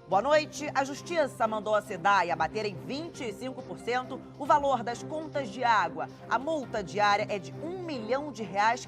Boa noite. A Justiça mandou a SEDAI abater em 25% o valor das contas de água. A multa diária é de R$1 milhão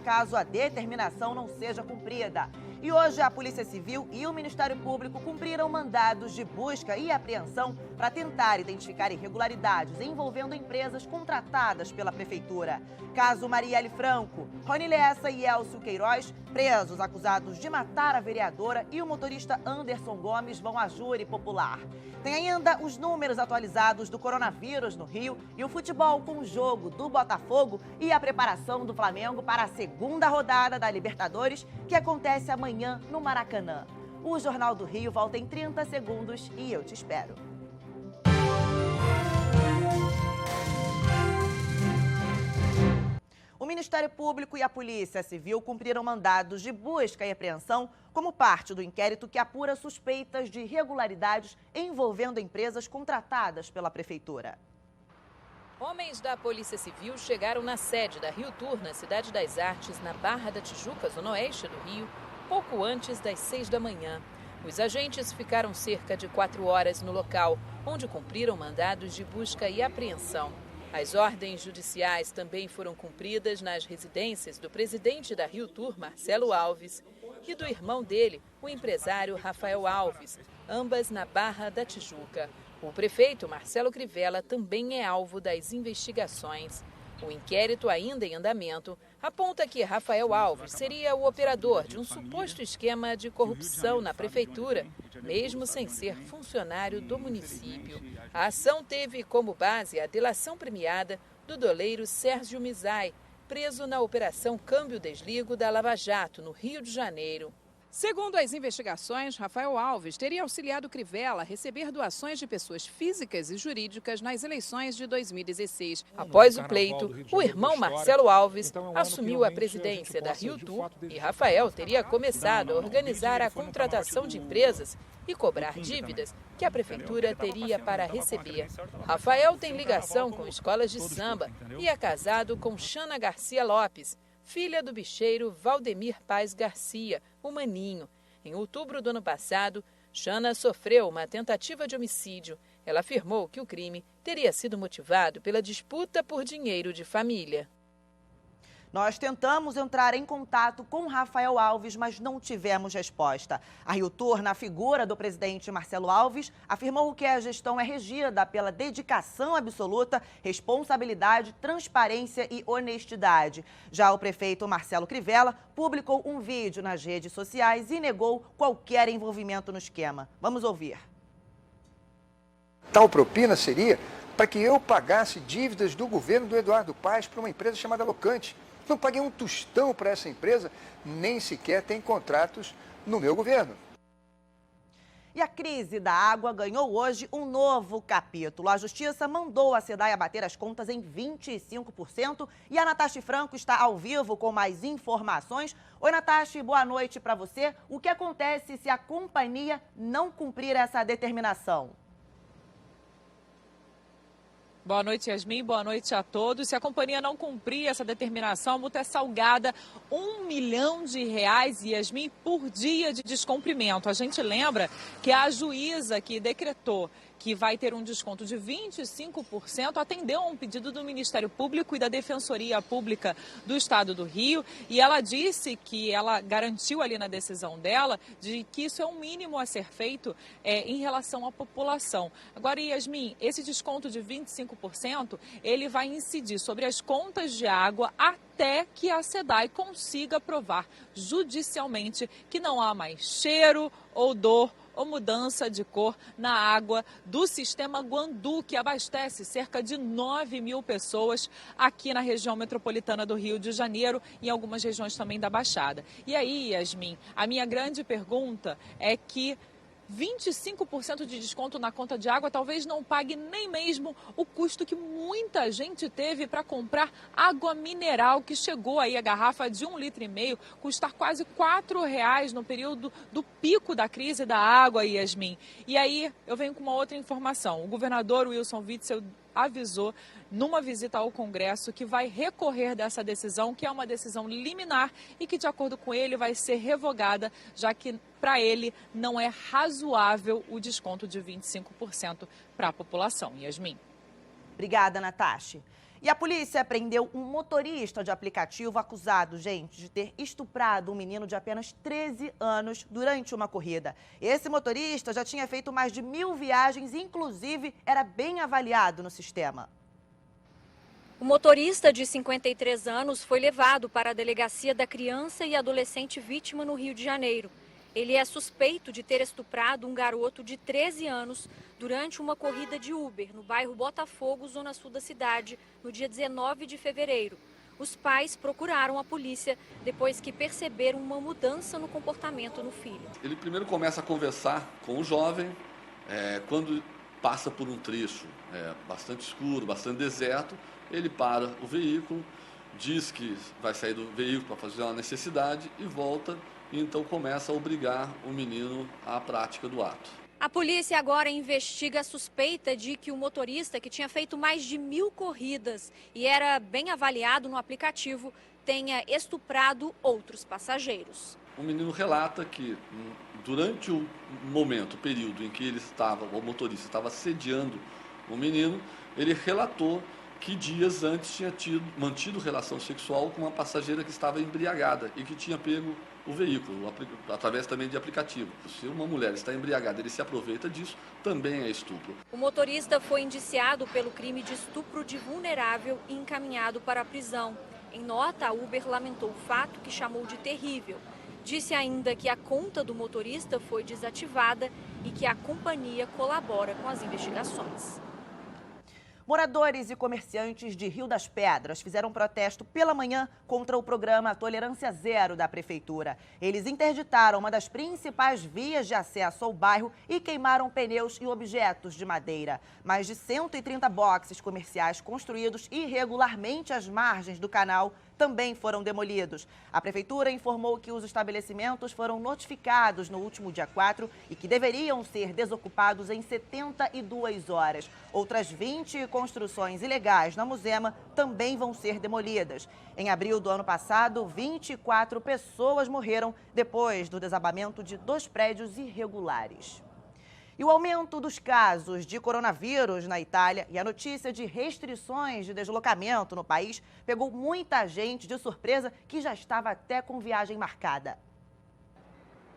caso a determinação não seja cumprida. E hoje a Polícia Civil e o Ministério Público cumpriram mandados de busca e apreensão para tentar identificar irregularidades envolvendo empresas contratadas pela Prefeitura. Caso Marielle Franco, Rony Lessa e Elcio Queiroz, presos acusados de matar a vereadora, e o motorista Anderson Gomes vão à júri popular. Tem ainda os números atualizados do coronavírus no Rio e o futebol com o jogo do Botafogo e a preparação do Flamengo para a segunda rodada da Libertadores, que acontece amanhã no Maracanã. O Jornal do Rio volta em 30 segundos e eu te espero. O Ministério Público e a Polícia Civil cumpriram mandados de busca e apreensão como parte do inquérito que apura suspeitas de irregularidades envolvendo empresas contratadas pela Prefeitura. Homens da Polícia Civil chegaram na sede da Rio Tour, na Cidade das Artes, na Barra da Tijuca, zona oeste do Rio, pouco antes das 6 da manhã. Os agentes ficaram cerca de 4 horas no local, onde cumpriram mandados de busca e apreensão. As ordens judiciais também foram cumpridas nas residências do presidente da Rio Tour, Marcelo Alves, e do irmão dele, o empresário Rafael Alves, ambas na Barra da Tijuca. O prefeito Marcelo Crivella também é alvo das investigações. O inquérito, ainda em andamento, aponta que Rafael Alves seria o operador de um suposto esquema de corrupção na prefeitura, mesmo sem ser funcionário do município. A ação teve como base a delação premiada do doleiro Sérgio Mizai, preso na Operação Câmbio Desligo da Lava Jato, no Rio de Janeiro. Segundo as investigações, Rafael Alves teria auxiliado Crivella a receber doações de pessoas físicas e jurídicas nas eleições de 2016. Após o pleito, o irmão Marcelo Alves assumiu a presidência da Rio Tour e Rafael teria começado a organizar a contratação de empresas e cobrar dívidas que a prefeitura teria para receber. Rafael tem ligação com escolas de samba e é casado com Xana Garcia Lopes, filha do bicheiro Valdemir Paz Garcia, o Maninho. Em outubro do ano passado, Xana sofreu uma tentativa de homicídio. Ela afirmou que o crime teria sido motivado pela disputa por dinheiro de família. Nós tentamos entrar em contato com Rafael Alves, mas não tivemos resposta. A Rio Tour, na figura do presidente Marcelo Alves, afirmou que a gestão é regida pela dedicação absoluta, responsabilidade, transparência e honestidade. Já o prefeito Marcelo Crivella publicou um vídeo nas redes sociais e negou qualquer envolvimento no esquema. Vamos ouvir. Tal propina seria para que eu pagasse dívidas do governo do Eduardo Paes para uma empresa chamada Locante. Não paguei um tostão para essa empresa, nem sequer tem contratos no meu governo. E a crise da água ganhou hoje um novo capítulo. A Justiça mandou a SEDAI abater as contas em 25% e a Natasha Franco está ao vivo com mais informações. Oi, Natasha, boa noite para você. O que acontece se a companhia não cumprir essa determinação? Boa noite, Yasmin. Boa noite a todos. Se a companhia não cumprir essa determinação, a multa é salgada R$1 milhão, Yasmin, por dia de descumprimento. A gente lembra que a juíza que decretou que vai ter um desconto de 25%, atendeu a um pedido do Ministério Público e da Defensoria Pública do Estado do Rio, e ela disse que ela garantiu ali na decisão dela de que isso é um mínimo a ser feito em relação à população. Agora, Yasmin, esse desconto de 25%, ele vai incidir sobre as contas de água até que a SEDAI consiga provar judicialmente que não há mais cheiro, odor ou mudança de cor na água do sistema Guandu, que abastece cerca de 9 mil pessoas aqui na região metropolitana do Rio de Janeiro e em algumas regiões também da Baixada. E aí, Yasmin, a minha grande pergunta é que 25% de desconto na conta de água talvez não pague nem mesmo o custo que muita gente teve para comprar água mineral, que chegou aí a garrafa de 1,5 litro, custar quase R$4 no período do pico da crise da água, Yasmin. E aí eu venho com uma outra informação. O governador Wilson Witzel avisou numa visita ao Congresso que vai recorrer dessa decisão, que é uma decisão liminar e que, de acordo com ele, vai ser revogada, já que, para ele, não é razoável o desconto de 25% para a população. Yasmin. Obrigada, Natasha. E a polícia prendeu um motorista de aplicativo acusado, de ter estuprado um menino de apenas 13 anos durante uma corrida. Esse motorista já tinha feito mais de 1000 viagens e, inclusive, era bem avaliado no sistema. O motorista de 53 anos foi levado para a delegacia da criança e adolescente vítima no Rio de Janeiro. Ele é suspeito de ter estuprado um garoto de 13 anos durante uma corrida de Uber no bairro Botafogo, zona sul da cidade, no dia 19 de fevereiro. Os pais procuraram a polícia depois que perceberam uma mudança no comportamento no filho. Ele primeiro começa a conversar com o jovem, quando passa por um trecho bastante escuro, bastante deserto, ele para o veículo, diz que vai sair do veículo para fazer uma necessidade e volta. E então começa a obrigar o menino à prática do ato. A polícia agora investiga a suspeita de que o motorista, que tinha feito mais de 1000 corridas e era bem avaliado no aplicativo, tenha estuprado outros passageiros. O menino relata que durante o período em que o motorista estava assediando o menino, ele relatou que dias antes tinha mantido relação sexual com uma passageira que estava embriagada e que tinha pego o veículo, através também de aplicativo. Se uma mulher está embriagada e ele se aproveita disso, também é estupro. O motorista foi indiciado pelo crime de estupro de vulnerável e encaminhado para a prisão. Em nota, a Uber lamentou o fato, que chamou de terrível. Disse ainda que a conta do motorista foi desativada e que a companhia colabora com as investigações. Moradores e comerciantes de Rio das Pedras fizeram um protesto pela manhã contra o programa Tolerância Zero da Prefeitura. Eles interditaram uma das principais vias de acesso ao bairro e queimaram pneus e objetos de madeira. Mais de 130 boxes comerciais construídos irregularmente às margens do canal também foram demolidos. A Prefeitura informou que os estabelecimentos foram notificados no último dia 4 e que deveriam ser desocupados em 72 horas. Outras 20 construções ilegais na Muzema também vão ser demolidas. Em abril do ano passado, 24 pessoas morreram depois do desabamento de 2 prédios irregulares. E o aumento dos casos de coronavírus na Itália e a notícia de restrições de deslocamento no país pegou muita gente de surpresa que já estava até com viagem marcada.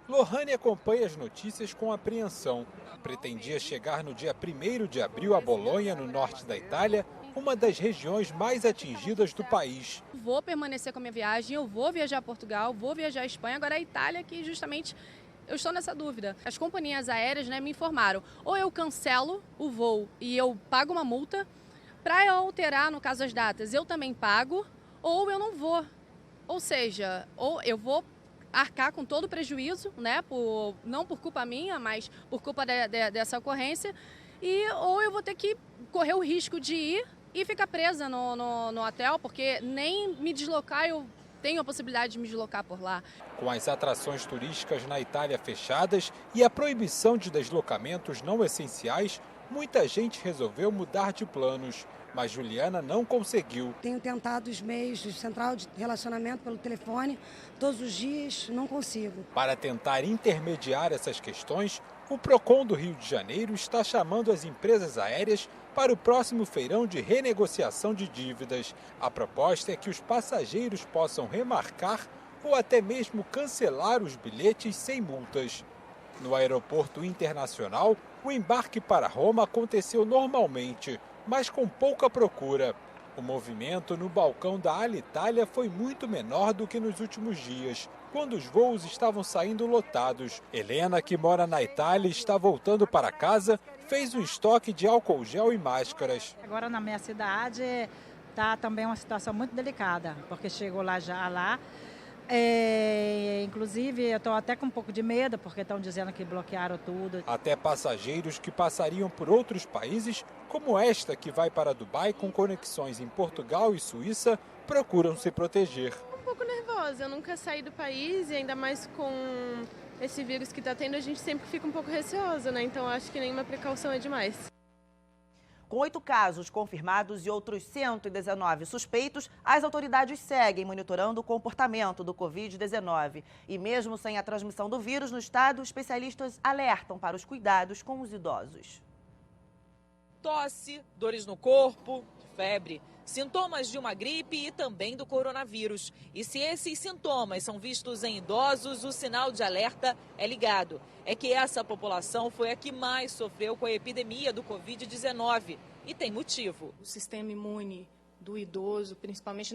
Lohane acompanha as notícias com apreensão. Pretendia chegar no dia 1º de abril a Bolonha, no norte da Itália, uma das regiões mais atingidas do país. Vou permanecer com a minha viagem, eu vou viajar a Portugal, vou viajar à Espanha, agora a Itália, que justamente eu estou nessa dúvida. As companhias aéreas me informaram, ou eu cancelo o voo e eu pago uma multa, para eu alterar, no caso, as datas, eu também pago, ou eu não vou. Ou seja, ou eu vou arcar com todo o prejuízo, não por culpa minha, mas por culpa dessa ocorrência, ou eu vou ter que correr o risco de ir e ficar presa no hotel, porque nem me deslocar eu tenho a possibilidade de me deslocar por lá. Com as atrações turísticas na Itália fechadas e a proibição de deslocamentos não essenciais, muita gente resolveu mudar de planos. Mas Juliana não conseguiu. Tenho tentado os meios de central de relacionamento pelo telefone todos os dias, não consigo. Para tentar intermediar essas questões, o Procon do Rio de Janeiro está chamando as empresas aéreas para o próximo feirão de renegociação de dívidas. A proposta é que os passageiros possam remarcar ou até mesmo cancelar os bilhetes sem multas. No aeroporto internacional, o embarque para Roma aconteceu normalmente, mas com pouca procura. O movimento no balcão da Alitalia foi muito menor do que nos últimos dias, quando os voos estavam saindo lotados. Helena, que mora na Itália e está voltando para casa, fez um estoque de álcool gel e máscaras. Agora na minha cidade está também uma situação muito delicada, porque chegou lá. Inclusive, eu estou até com um pouco de medo, porque estão dizendo que bloquearam tudo. Até passageiros que passariam por outros países, como esta que vai para Dubai com conexões em Portugal e Suíça, procuram se proteger. Um pouco nervosa, eu nunca saí do país e ainda mais com esse vírus que está tendo, a gente sempre fica um pouco receoso, né? Então acho que nenhuma precaução é demais. Com 8 casos confirmados e outros 119 suspeitos, as autoridades seguem monitorando o comportamento do Covid-19. E mesmo sem a transmissão do vírus no estado, especialistas alertam para os cuidados com os idosos. Tosse, dores no corpo, febre. Sintomas de uma gripe e também do coronavírus. E se esses sintomas são vistos em idosos, o sinal de alerta é ligado. É que essa população foi a que mais sofreu com a epidemia do Covid-19. E tem motivo. O sistema imune do idoso, principalmente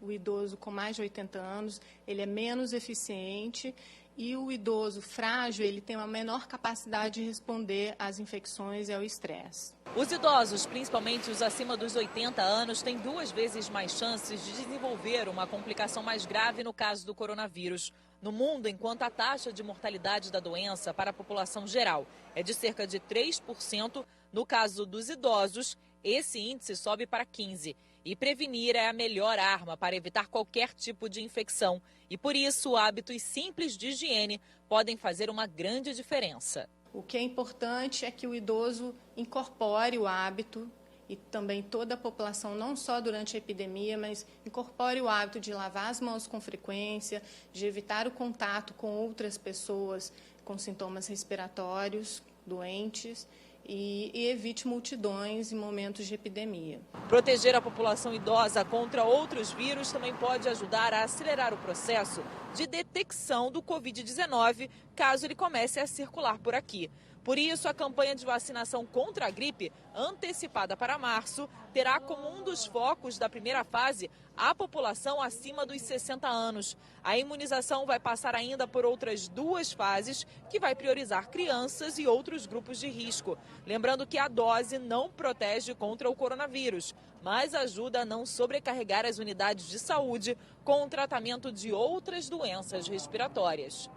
o idoso com mais de 80 anos, ele é menos eficiente. E o idoso frágil, ele tem uma menor capacidade de responder às infecções e ao estresse. Os idosos, principalmente os acima dos 80 anos, têm 2 vezes mais chances de desenvolver uma complicação mais grave no caso do coronavírus. No mundo, enquanto a taxa de mortalidade da doença para a população geral é de cerca de 3%, no caso dos idosos, esse índice sobe para 15%. E prevenir é a melhor arma para evitar qualquer tipo de infecção. E por isso, hábitos simples de higiene podem fazer uma grande diferença. O que é importante é que o idoso incorpore o hábito, e também toda a população, não só durante a epidemia, mas incorpore o hábito de lavar as mãos com frequência, de evitar o contato com outras pessoas com sintomas respiratórios, doentes, e evite multidões em momentos de epidemia. Proteger a população idosa contra outros vírus também pode ajudar a acelerar o processo de detecção do Covid-19, caso ele comece a circular por aqui. Por isso, a campanha de vacinação contra a gripe, antecipada para março, terá como um dos focos da primeira fase a população acima dos 60 anos. A imunização vai passar ainda por outras 2 fases, que vai priorizar crianças e outros grupos de risco. Lembrando que a dose não protege contra o coronavírus, mas ajuda a não sobrecarregar as unidades de saúde com o tratamento de outras doenças respiratórias.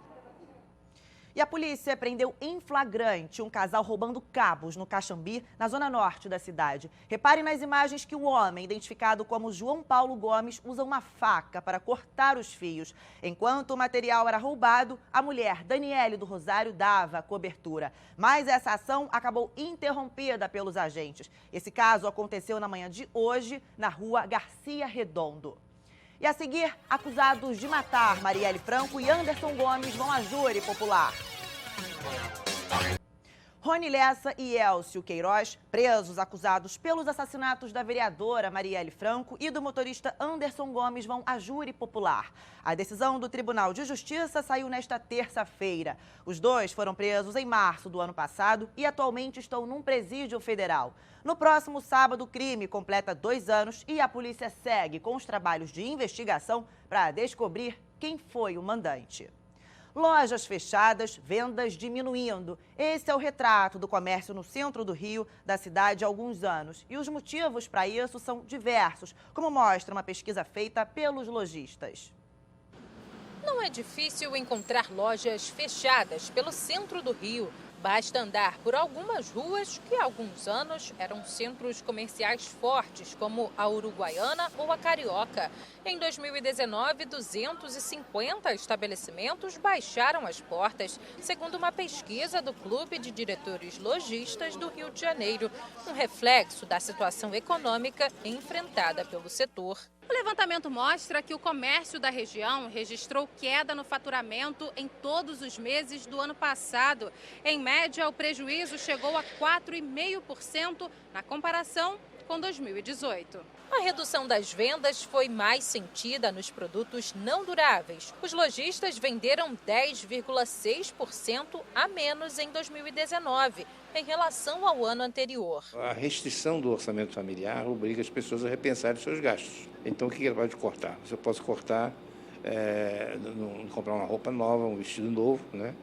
E a polícia prendeu em flagrante um casal roubando cabos no Caxambi, na zona norte da cidade. Reparem nas imagens que o homem, identificado como João Paulo Gomes, usa uma faca para cortar os fios. Enquanto o material era roubado, a mulher, Daniele do Rosário, dava cobertura. Mas essa ação acabou interrompida pelos agentes. Esse caso aconteceu na manhã de hoje, na rua Garcia Redondo. E a seguir, acusados de matar Marielle Franco e Anderson Gomes vão a júri popular. Rony Lessa e Elcio Queiroz, presos acusados pelos assassinatos da vereadora Marielle Franco e do motorista Anderson Gomes, vão a júri popular. A decisão do Tribunal de Justiça saiu nesta terça-feira. Os dois foram presos em março do ano passado e atualmente estão num presídio federal. No próximo sábado, o crime completa 2 anos e a polícia segue com os trabalhos de investigação para descobrir quem foi o mandante. Lojas fechadas, vendas diminuindo. Esse é o retrato do comércio no centro do Rio, da cidade há alguns anos. E os motivos para isso são diversos, como mostra uma pesquisa feita pelos lojistas. Não é difícil encontrar lojas fechadas pelo centro do Rio. Basta andar por algumas ruas que há alguns anos eram centros comerciais fortes, como a Uruguaiana ou a Carioca. Em 2019, 250 estabelecimentos baixaram as portas, segundo uma pesquisa do Clube de Diretores Lojistas do Rio de Janeiro, um reflexo da situação econômica enfrentada pelo setor. O levantamento mostra que o comércio da região registrou queda no faturamento em todos os meses do ano passado. Em média, o prejuízo chegou a 4,5% na comparação com 2018. A redução das vendas foi mais sentida nos produtos não duráveis. Os lojistas venderam 10,6% a menos em 2019, em relação ao ano anterior. A restrição do orçamento familiar obriga as pessoas a repensar os seus gastos. Então, o que ela pode cortar? Você pode cortar, comprar uma roupa nova, um vestido novo, né?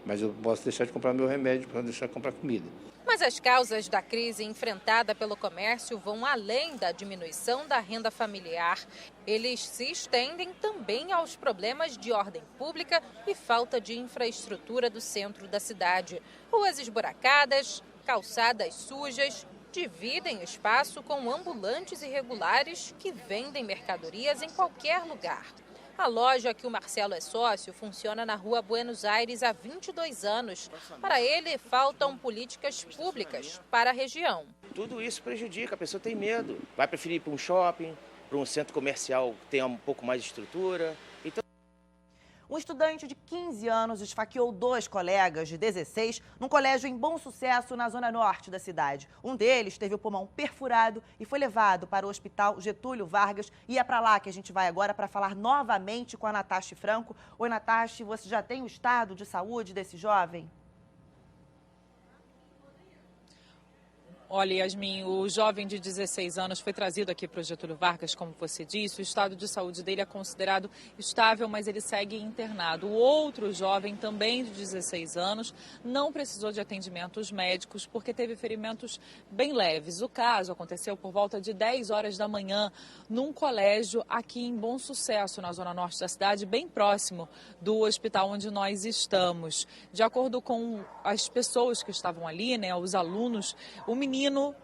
Mas eu posso deixar de comprar meu remédio para deixar de comprar comida. Mas as causas da crise enfrentada pelo comércio vão além da diminuição da renda familiar. Eles se estendem também aos problemas de ordem pública e falta de infraestrutura do centro da cidade. Ruas esburacadas, calçadas sujas, dividem o espaço com ambulantes irregulares que vendem mercadorias em qualquer lugar. A loja que o Marcelo é sócio funciona na rua Buenos Aires há 22 anos. Para ele, faltam políticas públicas para a região. Tudo isso prejudica, a pessoa tem medo. Vai preferir ir para um shopping, para um centro comercial que tenha um pouco mais de estrutura. Então... Um estudante de 15 anos esfaqueou 2 colegas de 16 num colégio em Bom Sucesso, na zona norte da cidade. Um deles teve o pulmão perfurado e foi levado para o hospital Getúlio Vargas. E é para lá que a gente vai agora para falar novamente com a Natasha Franco. Oi, Natasha, você já tem o estado de saúde desse jovem? Olha, Yasmin, o jovem de 16 anos foi trazido aqui para o Getúlio Vargas, como você disse. O estado de saúde dele é considerado estável, mas ele segue internado. O outro jovem, também de 16 anos, não precisou de atendimentos médicos porque teve ferimentos bem leves. O caso aconteceu por volta de 10 horas da manhã, num colégio aqui em Bom Sucesso, na zona norte da cidade, bem próximo do hospital onde nós estamos. De acordo com as pessoas que estavam ali, né, os alunos, o menino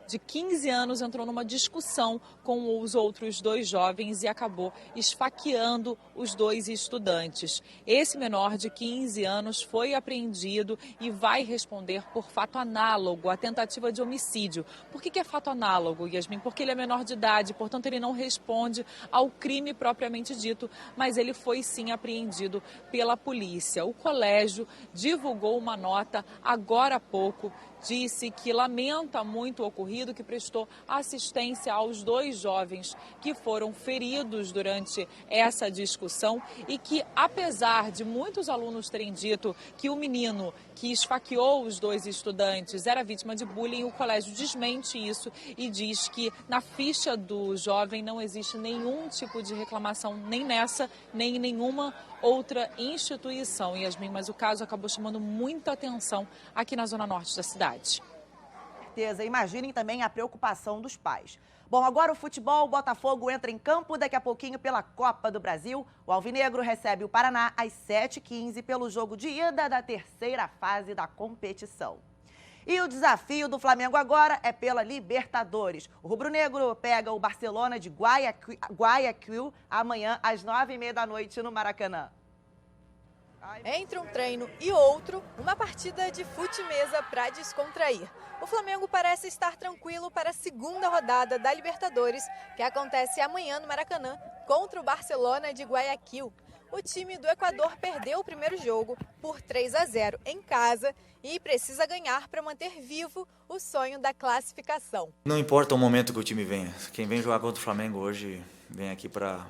de 15 anos entrou numa discussão com os outros 2 jovens e acabou esfaqueando os 2 estudantes. Esse menor de 15 anos foi apreendido e vai responder por fato análogo à tentativa de homicídio. Por que é fato análogo, Yasmin? Porque ele é menor de idade, portanto ele não responde ao crime propriamente dito, mas ele foi sim apreendido pela polícia. O colégio divulgou uma nota agora há pouco, disse que lamenta muito o ocorrido, que prestou assistência aos 2 jovens que foram feridos durante essa discussão e que, apesar de muitos alunos terem dito que o menino que esfaqueou os 2 estudantes era vítima de bullying, o colégio desmente isso e diz que na ficha do jovem não existe nenhum tipo de reclamação, nem nessa, nem em nenhuma outra instituição, Yasmin, mas o caso acabou chamando muita atenção aqui na zona norte da cidade. Certeza. Imaginem também a preocupação dos pais. Bom, agora o futebol, o Botafogo entra em campo daqui a pouquinho pela Copa do Brasil. O Alvinegro recebe o Paraná às 7h15 pelo jogo de ida da 3ª fase da competição. E o desafio do Flamengo agora é pela Libertadores. O rubro-negro pega o Barcelona de Guayaquil amanhã às 9h30 da noite no Maracanã. Entre um treino e outro, uma partida de fute-mesa para descontrair. O Flamengo parece estar tranquilo para a 2ª rodada da Libertadores, que acontece amanhã no Maracanã, contra o Barcelona de Guayaquil. O time do Equador perdeu o primeiro jogo por 3-0 em casa e precisa ganhar para manter vivo o sonho da classificação. Não importa o momento que o time venha. Quem vem jogar contra o Flamengo hoje vem aqui para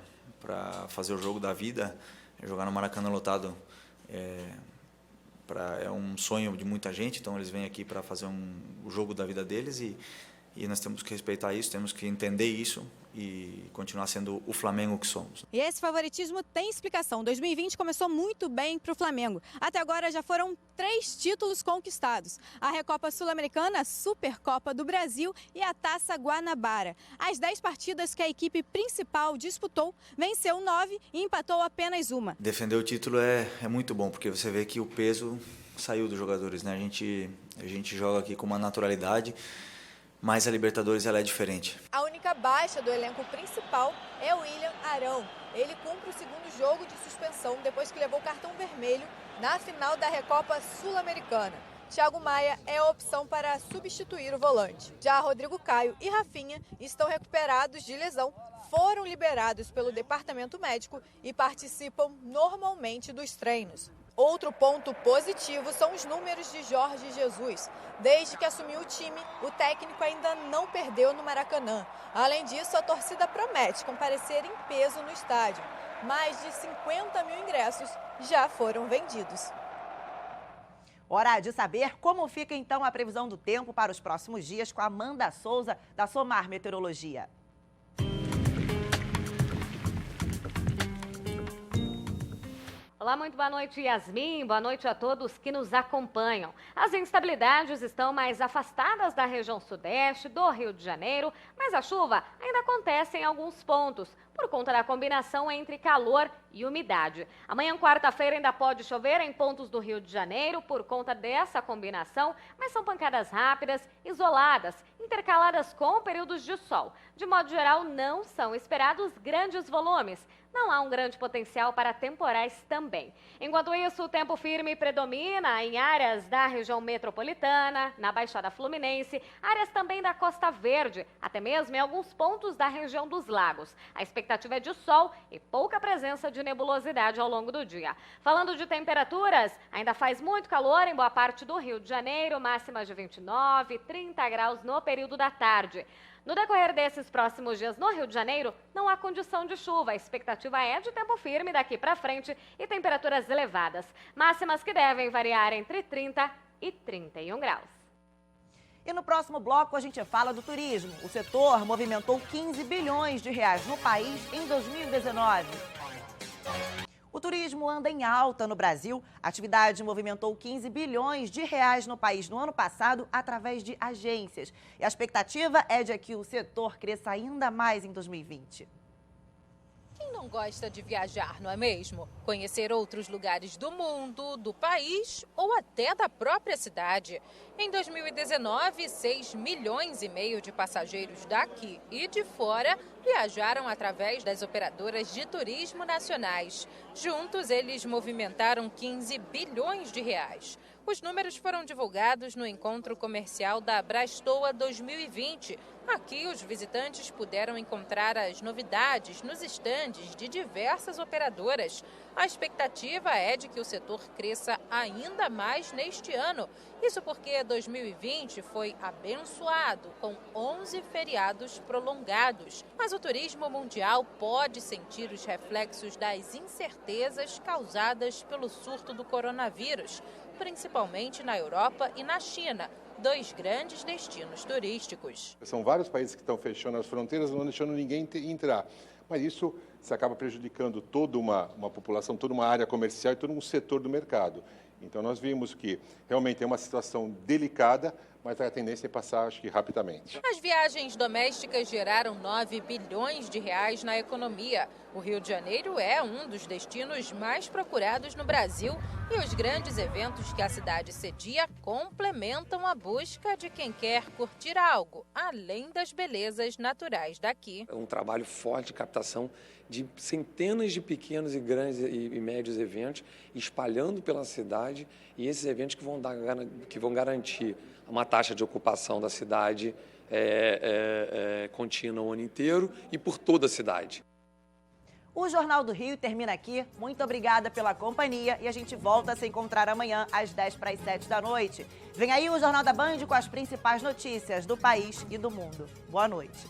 fazer o jogo da vida, jogar no Maracanã lotado. É um sonho de muita gente, então eles vêm aqui para fazer o jogo da vida deles e nós temos que respeitar isso, temos que entender isso e continuar sendo o Flamengo que somos. E esse favoritismo tem explicação. 2020 começou muito bem para o Flamengo. Até agora já foram 3 títulos conquistados. A Recopa Sul-Americana, a Supercopa do Brasil e a Taça Guanabara. As 10 partidas que a equipe principal disputou, venceu 9 e empatou apenas uma. Defender o título é muito bom, porque você vê que o peso saiu dos jogadores, né? A gente joga aqui com uma naturalidade, mas a Libertadores ela é diferente. A única baixa do elenco principal é o William Arão. Ele cumpre o 2º jogo de suspensão depois que levou cartão vermelho na final da Recopa Sul-Americana. Thiago Maia é a opção para substituir o volante. Já Rodrigo Caio e Rafinha estão recuperados de lesão, foram liberados pelo departamento médico e participam normalmente dos treinos. Outro ponto positivo são os números de Jorge Jesus. Desde que assumiu o time, o técnico ainda não perdeu no Maracanã. Além disso, a torcida promete comparecer em peso no estádio. Mais de 50 mil ingressos já foram vendidos. Hora de saber como fica então a previsão do tempo para os próximos dias com a Amanda Souza, da Somar Meteorologia. Olá, muito boa noite, Yasmin. Boa noite a todos que nos acompanham. As instabilidades estão mais afastadas da região sudeste do Rio de Janeiro, mas a chuva ainda acontece em alguns pontos, por conta da combinação entre calor e umidade. Amanhã, quarta-feira, ainda pode chover em pontos do Rio de Janeiro por conta dessa combinação, mas são pancadas rápidas, isoladas, intercaladas com períodos de sol. De modo geral, não são esperados grandes volumes. Não há um grande potencial para temporais também. Enquanto isso, o tempo firme predomina em áreas da região metropolitana, na Baixada Fluminense, áreas também da Costa Verde, até mesmo em alguns pontos da região dos lagos. A expectativa é de sol e pouca presença de nebulosidade ao longo do dia. Falando de temperaturas, ainda faz muito calor em boa parte do Rio de Janeiro, máximas de 29, 30 graus no período da tarde. No decorrer desses próximos dias no Rio de Janeiro, não há condição de chuva. A expectativa é de tempo firme daqui para frente e temperaturas elevadas. Máximas que devem variar entre 30 e 31 graus. E no próximo bloco a gente fala do turismo. O setor movimentou 15 bilhões de reais no país em 2019. O turismo anda em alta no Brasil. A atividade movimentou 15 bilhões de reais no país no ano passado através de agências. E a expectativa é de que o setor cresça ainda mais em 2020. Quem não gosta de viajar, não é mesmo? Conhecer outros lugares do mundo, do país ou até da própria cidade. Em 2019, 6,5 milhões de passageiros daqui e de fora viajaram através das operadoras de turismo nacionais. Juntos, eles movimentaram 15 bilhões de reais. Os números foram divulgados no encontro comercial da Abrastoa 2020. Aqui, os visitantes puderam encontrar as novidades nos estandes de diversas operadoras. A expectativa é de que o setor cresça ainda mais neste ano. Isso porque 2020 foi abençoado com 11 feriados prolongados. Mas o turismo mundial pode sentir os reflexos das incertezas causadas pelo surto do coronavírus, principalmente na Europa e na China, dois grandes destinos turísticos. São vários países que estão fechando as fronteiras, não deixando ninguém entrar. Mas isso se acaba prejudicando toda uma população, toda uma área comercial e todo um setor do mercado. Então nós vimos que realmente é uma situação delicada, mas a tendência é passar, acho que, rapidamente. As viagens domésticas geraram 9 bilhões de reais na economia. O Rio de Janeiro é um dos destinos mais procurados no Brasil e os grandes eventos que a cidade cedia complementam a busca de quem quer curtir algo, além das belezas naturais daqui. É um trabalho forte de captação de centenas de pequenos e grandes e médios eventos, espalhando pela cidade, e esses eventos que vão garantir uma taxa de ocupação da cidade contínua o ano inteiro e por toda a cidade. O Jornal do Rio termina aqui. Muito obrigada pela companhia e a gente volta a se encontrar amanhã às 10 para as 7 da noite. Vem aí o Jornal da Band com as principais notícias do país e do mundo. Boa noite.